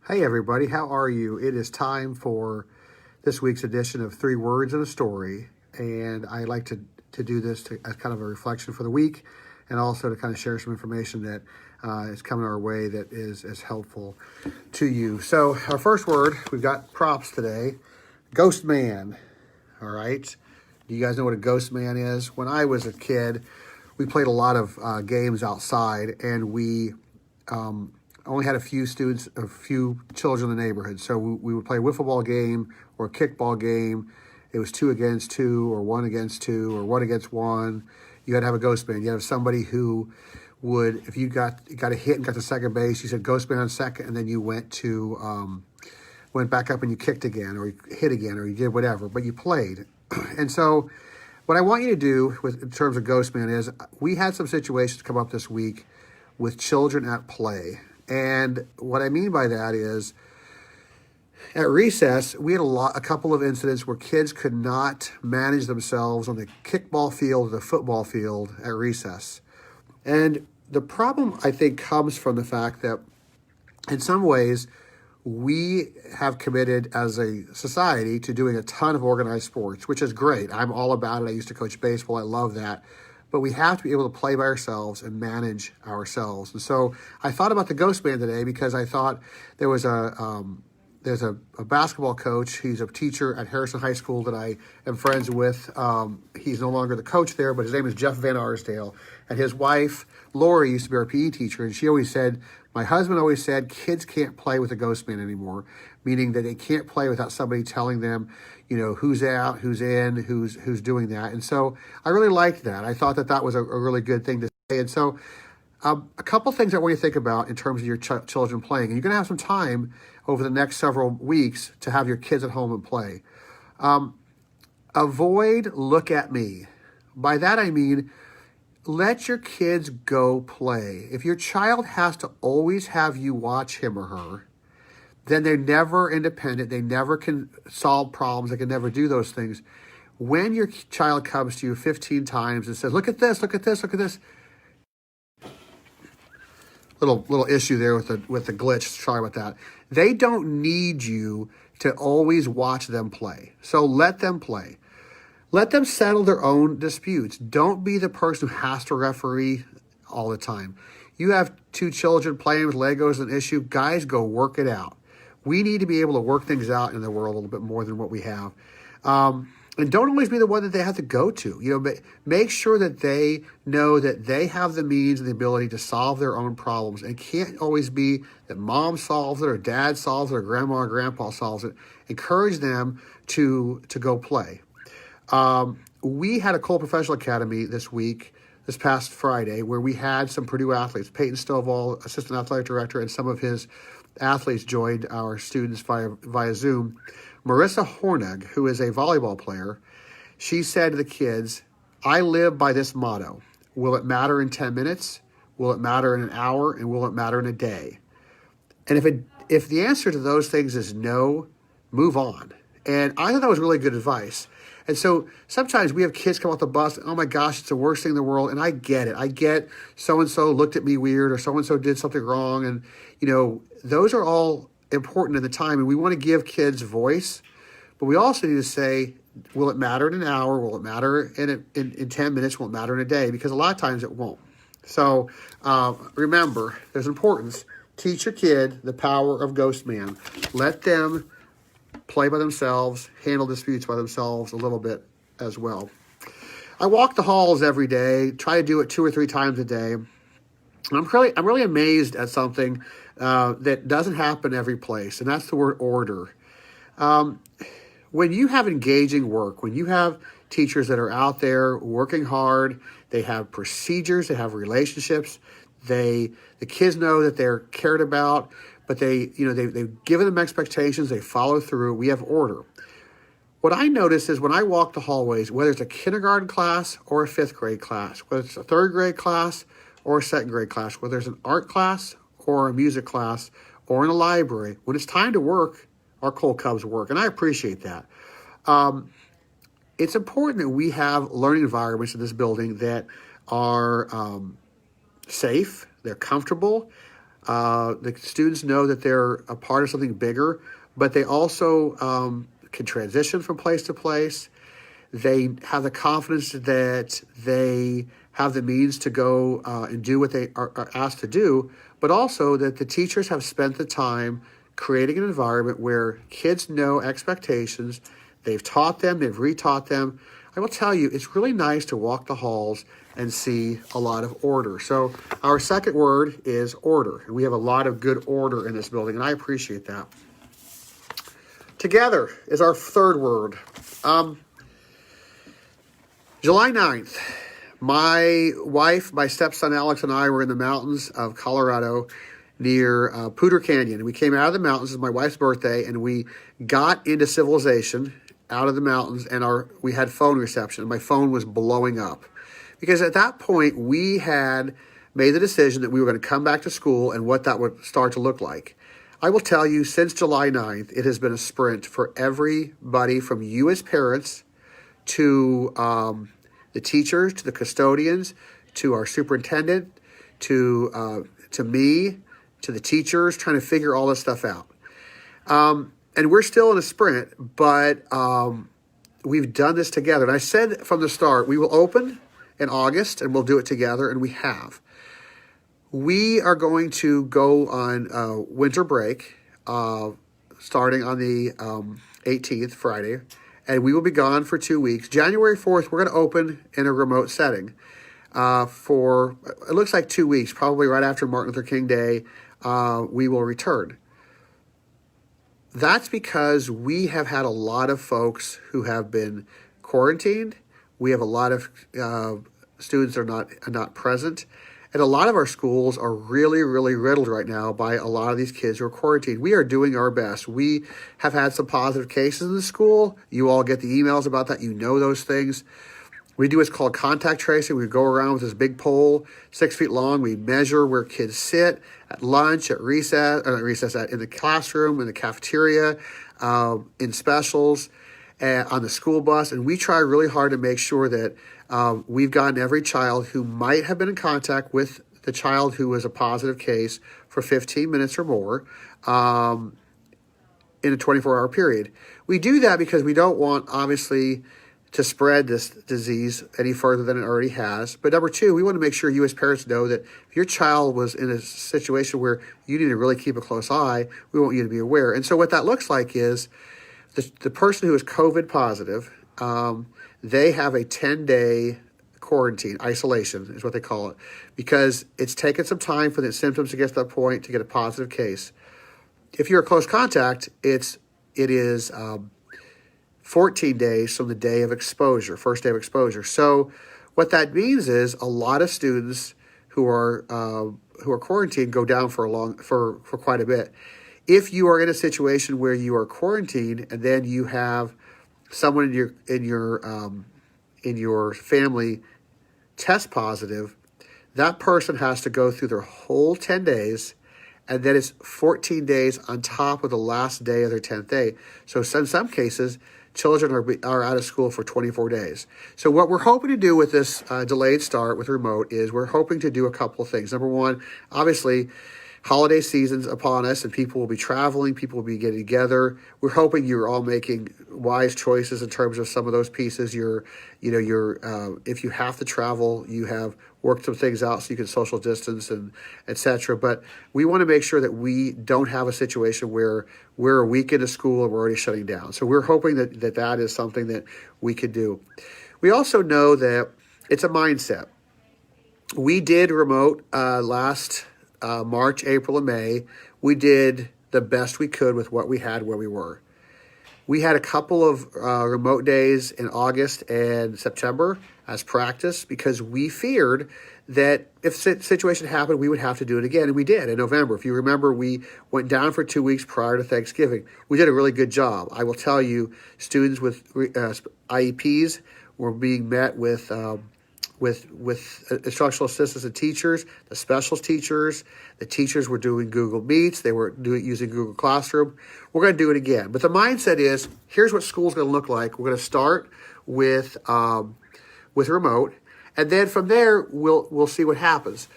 Hey everybody, how are you? It is time for this week's edition of Three Words and a Story, and I like to do this as kind of a reflection for the week, and also to kind of share some information that is coming our way that is helpful to you. So our first word, we've got props today, ghost man. All right, do you guys know what a ghost man is? When I was a kid, we played a lot of games outside, and we only had a few children in the neighborhood. So we would play a wiffle ball game or a kickball game. It was 2 against 2 or 1 against 2 or 1 against 1. You had to have a ghost man. You had to have somebody who would, if you got a hit and got to second base, you said ghost man on second, and then you went back up and you kicked again, or you hit again, or you did whatever, but you played. And so what I want you to do in terms of ghost man is, we had some situations come up this week with children at play. And what I mean by that is, at recess, we had a couple of incidents where kids could not manage themselves on the kickball field or the football field at recess. And the problem, I think, comes from the fact that in some ways, we have committed as a society to doing a ton of organized sports, which is great. I'm all about it. I used to coach baseball. I love that. But we have to be able to play by ourselves and manage ourselves. And so I thought about the ghost man today because I thought there's a basketball coach. He's a teacher at Harrison High School that I am friends with. He's no longer the coach there, but his name is Jeff Van Arsdale. And his wife, Lori, used to be our PE teacher. And she always said, my husband always said, kids can't play with a ghost man anymore, meaning that they can't play without somebody telling them, who's out, who's in, who's doing that. And so I really liked that. I thought that was a really good thing to say. And so a couple things I want you to think about in terms of your children playing. And you're going to have some time over the next several weeks to have your kids at home and play. Avoid look at me. By that I mean, let your kids go play. If your child has to always have you watch him or her, then they're never independent. They never can solve problems. They can never do those things. When your child comes to you 15 times and says, look at this, look at this, look at this. Little issue there with the glitch. Sorry about that. They don't need you to always watch them play. So let them play. Let them settle their own disputes. Don't be the person who has to referee all the time. You have 2 children playing with Legos, an issue. Guys, go work it out. We need to be able to work things out in the world a little bit more than what we have. And don't always be the one that they have to go to. Make sure that they know that they have the means and the ability to solve their own problems. And it can't always be that mom solves it or dad solves it or grandma or grandpa solves it. Encourage them to go play. We had a Cole Professional Academy this past Friday, where we had some Purdue athletes. Peyton Stovall, assistant athletic director, and some of his athletes joined our students via Zoom. Marissa Hornung, who is a volleyball player, she said to the kids, I live by this motto. Will it matter in 10 minutes? Will it matter in an hour? And will it matter in a day? And if the answer to those things is no, move on. And I thought that was really good advice. And so sometimes we have kids come off the bus, oh my gosh, it's the worst thing in the world. And I get it. I get so-and-so looked at me weird or so-and-so did something wrong. And, those are all important in the time. And we want to give kids voice. But we also need to say, will it matter in an hour? Will it matter in 10 minutes? Will it matter in a day? Because a lot of times it won't. So remember, there's importance. Teach your kid the power of ghost man. Let them play by themselves, handle disputes by themselves a little bit as well. I walk the halls every day, try to do it 2 or 3 times a day. And I'm really amazed at something that doesn't happen every place, and that's the word order. When you have engaging work, when you have teachers that are out there working hard, they have procedures, they have relationships, the kids know that they're cared about, but they've given them expectations, they follow through, we have order. What I notice is when I walk the hallways, whether it's a kindergarten class or a 5th grade class, whether it's a 3rd grade class or a 2nd grade class, whether it's an art class or a music class or in a library, when it's time to work, our Cole Cubs work, and I appreciate that. It's important that we have learning environments in this building that are safe, they're comfortable, The students know that they're a part of something bigger, but they also can transition from place to place. They have the confidence that they have the means to go and do what they are asked to do, but also that the teachers have spent the time creating an environment where kids know expectations. They've taught them, they've retaught them. I will tell you, it's really nice to walk the halls and see a lot of order. So our second word is order. And we have a lot of good order in this building, and I appreciate that. Together is our third word. July 9th, my wife, my stepson Alex, and I were in the mountains of Colorado near Poudre Canyon. We came out of the mountains. It was my wife's birthday, and we got into civilization out of the mountains, and we had phone reception. And my phone was blowing up because at that point we had made the decision that we were going to come back to school and what that would start to look like. I will tell you, since July 9th, it has been a sprint for everybody from you as parents to the teachers, to the custodians, to our superintendent, to me, to the teachers, trying to figure all this stuff out. And we're still in a sprint, but we've done this together. And I said from the start, we will open in August, and we'll do it together, and we have. We are going to go on winter break starting on the 18th, Friday, and we will be gone for 2 weeks. January 4th, we're going to open in a remote setting for, it looks like 2 weeks, probably right after Martin Luther King Day, we will return. That's because we have had a lot of folks who have been quarantined. We have a lot of students that are not present. And a lot of our schools are really, really riddled right now by a lot of these kids who are quarantined. We are doing our best. We have had some positive cases in the school. You all get the emails about that. You know those things. We do what's called contact tracing. We go around with this big pole, 6 feet long. We measure where kids sit at lunch, at recess, in the classroom, in the cafeteria, in specials, on the school bus. And we try really hard to make sure that we've gotten every child who might have been in contact with the child who was a positive case for 15 minutes or more in a 24-hour period. We do that because we don't want, obviously, to spread this disease any further than it already has. But number two, we want to make sure you as parents know that if your child was in a situation where you need to really keep a close eye, we want you to be aware. And so what that looks like is the person who is COVID positive, they have a 10-day quarantine, isolation is what they call it, because it's taken some time for the symptoms to get to that point to get a positive case. If you're a close contact, it is 14 days from the day of exposure, first day of exposure. So what that means is a lot of students who are quarantined go down for quite a bit. If you are in a situation where you are quarantined and then you have someone in your family test positive, that person has to go through their whole 10 days, and then it's 14 days on top of the last day of their 10th day. So in some cases, children are out of school for 24 days. So what we're hoping to do with this delayed start with remote is we're hoping to do a couple of things. Number one, obviously, holiday season's upon us, and people will be traveling, people will be getting together. We're hoping you're all making wise choices in terms of some of those pieces. If you have to travel, you have worked some things out so you can social distance and et cetera. But we want to make sure that we don't have a situation where we're a week into school and we're already shutting down. So we're hoping that is something that we could do. We also know that it's a mindset. We did remote last March, April, and May. We did the best we could with what we had where we were. We had a couple of remote days in August and September as practice because we feared that if the situation happened, we would have to do it again. And we did in November. If you remember, we went down for 2 weeks prior to Thanksgiving. We did a really good job. I will tell you, students with IEPs were being met with instructional assistants and teachers, the specials teachers. The teachers were doing Google Meets. They were using Google Classroom. We're going to do it again. But the mindset is, here's what school's going to look like. We're going to start with remote, and then from there, we'll see what happens.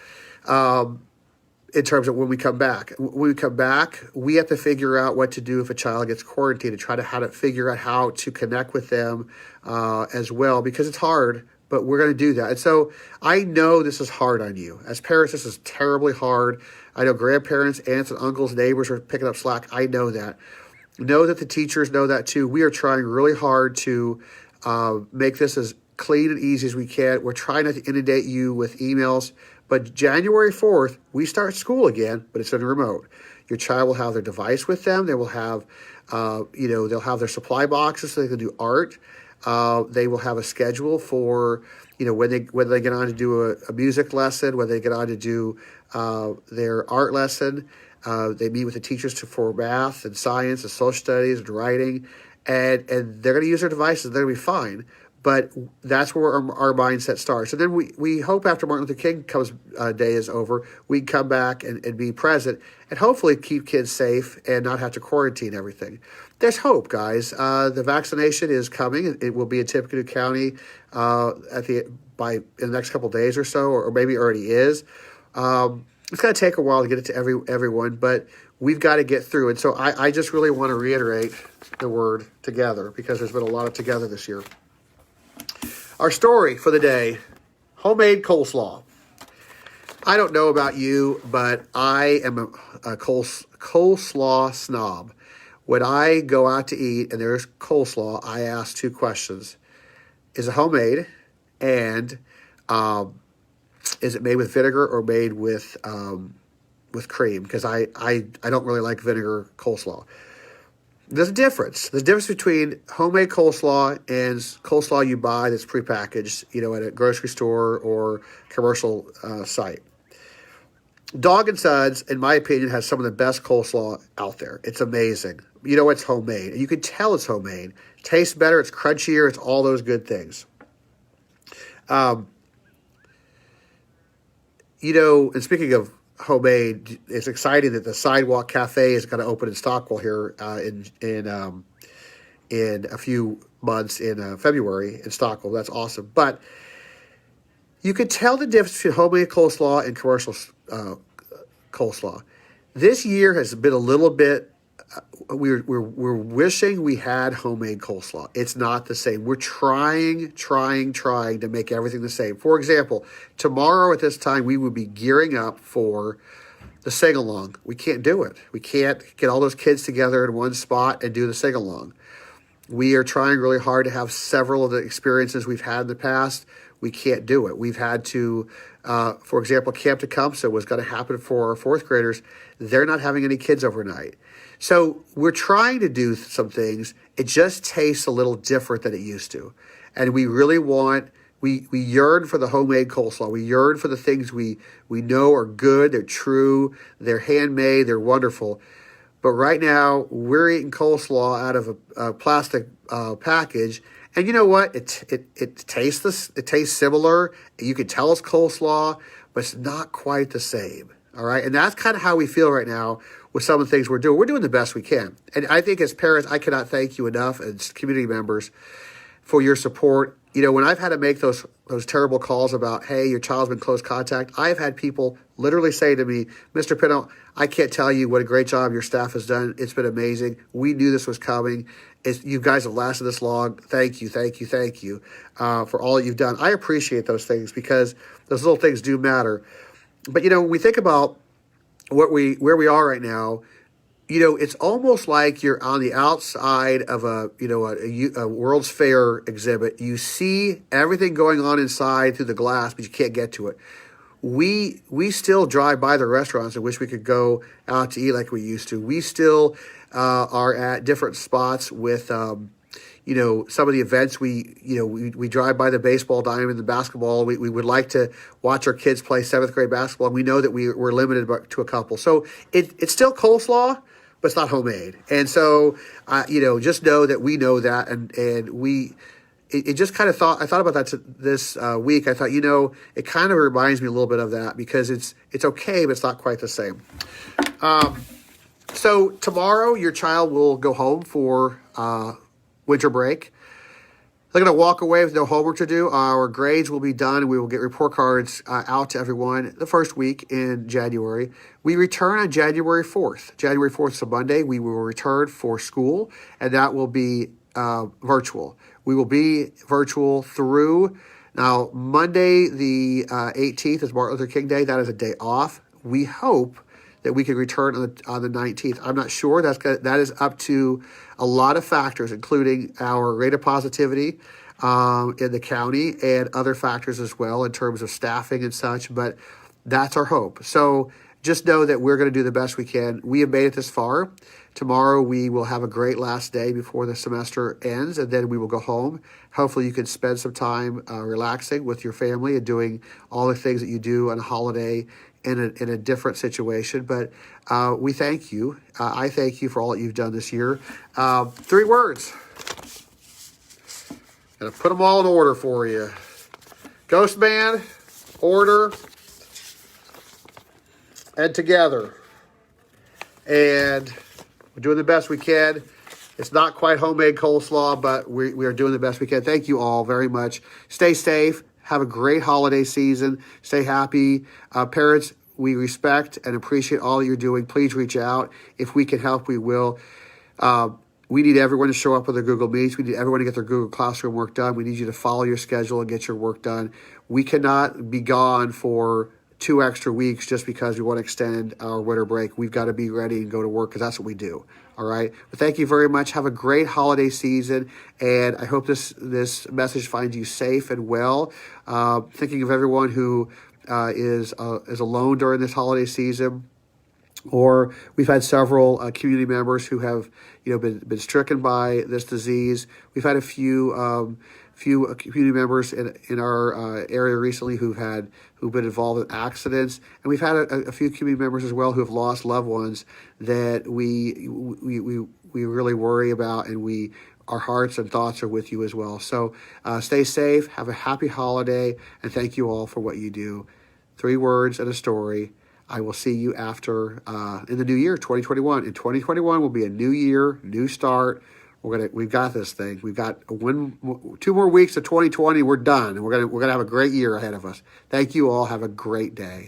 in terms of when we come back. When we come back, we have to figure out what to do if a child gets quarantined and try to figure out how to connect with them as well, because it's hard, but we're going to do that. And so I know this is hard on you. As parents, this is terribly hard. I know grandparents, aunts and uncles, neighbors are picking up slack. I know that. Know that the teachers know that too. We are trying really hard to make this as clean and easy as we can. We're trying not to inundate you with emails. But January 4th, we start school again, but it's in remote. Your child will have their device with them. They will have, they'll have their supply boxes so they can do art. They will have a schedule for, when they get on to do a music lesson, when they get on to do their art lesson. They meet with the teachers for math and science and social studies and writing, and they're going to use their devices. They're going to be fine. But that's where our mindset starts. And then we hope after Martin Luther King Day is over, we can come back and be present and hopefully keep kids safe and not have to quarantine everything. There's hope, guys. The vaccination is coming. It will be in Tippecanoe County in the next couple of days or so, or maybe it already is. It's going to take a while to get it to everyone, but we've got to get through. And so I just really want to reiterate the word together, because there's been a lot of together this year. Our story for the day, homemade coleslaw. I don't know about you, but I am a coleslaw snob. When I go out to eat and there's coleslaw, I ask two questions. Is it homemade? And is it made with vinegar or made with cream? Because I don't really like vinegar coleslaw. There's a difference. There's a difference between homemade coleslaw and coleslaw you buy that's prepackaged, at a grocery store or commercial site. Dog and Sons, in my opinion, has some of the best coleslaw out there. It's amazing. It's homemade. You can tell it's homemade. Tastes better. It's crunchier. It's all those good things. And speaking of homemade, it's exciting that the Sidewalk Cafe is going to open in Stockwell here in a few months in February in Stockwell. That's awesome. But you can tell the difference between homemade coleslaw and commercial coleslaw. This year has been a little bit. We're wishing we had homemade coleslaw. It's not the same. We're trying to make everything the same. For example, tomorrow at this time, we would be gearing up for the sing-along. We can't do it. We can't get all those kids together in one spot and do the sing-along. We are trying really hard to have several of the experiences we've had in the past. We can't do it. We've had to, for example, Camp Tecumseh was going to happen for our fourth graders. They're not having any kids overnight. So we're trying to do some things. It just tastes a little different than it used to. And we really we yearn for the homemade coleslaw. We yearn for the things we know are good, they're true, they're handmade, they're wonderful. But right now, we're eating coleslaw out of a plastic package. And you know what? It tastes similar. You can tell it's coleslaw, but it's not quite the same. All right? And that's kind of how we feel right now with some of the things we're doing. We're doing the best we can. And I think as parents, I cannot thank you enough, as community members, for your support. When I've had to make those terrible calls about, hey, your child's been close contact, I've had people literally say to me, Mr. Pinto, I can't tell you what a great job your staff has done. It's been amazing. We knew this was coming. You guys have lasted this long. Thank you for all you've done. I appreciate those things, because those little things do matter. But, when we think about where we are right now, it's almost like you're on the outside of a World's Fair exhibit. You see everything going on inside through the glass, but you can't get to it. We still drive by the restaurants and wish we could go out to eat like we used to. We still are at different spots with some of the events. We drive by the baseball diamond, the basketball. We would like to watch our kids play 7th grade basketball, and we know that we're limited to a couple. So it's still coleslaw, but it's not homemade. And so, just know that we know that, and we. It just kind of I thought about that this week. I thought, it kind of reminds me a little bit of that, because it's okay, but it's not quite the same. So tomorrow, your child will go home for winter break. They're going to walk away with no homework to do. Our grades will be done. We will get report cards out to everyone the first week in January. We return on January 4th. January 4th is a Monday. We will return for school, and that will be virtual. We will be virtual through, now, Monday the 18th is Martin Luther King Day. That is a day off. We hope that we can return on the 19th. I'm not sure. That is up to a lot of factors, including our rate of positivity in the county and other factors as well in terms of staffing and such. But that's our hope. So just know that we're going to do the best we can. We have made it this far. Tomorrow we will have a great last day before the semester ends, and then we will go home. Hopefully you can spend some time relaxing with your family and doing all the things that you do on a holiday in a different situation. But we thank you. I thank you for all that you've done this year. 3 words. Gonna put them all in order for you. Ghost Man, order, and together. And we're doing the best we can. It's not quite homemade coleslaw, but we are doing the best we can. Thank you all very much. Stay safe. Have a great holiday season. Stay happy. Parents, we respect and appreciate all that you're doing. Please reach out. If we can help, we will. We need everyone to show up with their Google Meets. We need everyone to get their Google Classroom work done. We need you to follow your schedule and get your work done. We cannot be gone for 2 extra weeks just because we want to extend our winter break. We've got to be ready and go to work because that's what we do. All right. But thank you very much. Have a great holiday season, and I hope this message finds you safe and well. Thinking of everyone who is alone during this holiday season, or we've had several community members who have been stricken by this disease. We've had a few community members in our area recently who've been involved in accidents, and we've had a few community members as well who have lost loved ones that we really worry about, and our hearts and thoughts are with you as well. So stay safe, have a happy holiday, and thank you all for what you do. 3 words and a story. I will see you after in the new year, 2021. And 2021 will be a new year, new start. We've got this thing. We've got 2 more weeks of 2020. We're done, and we're gonna have a great year ahead of us. Thank you all. Have a great day.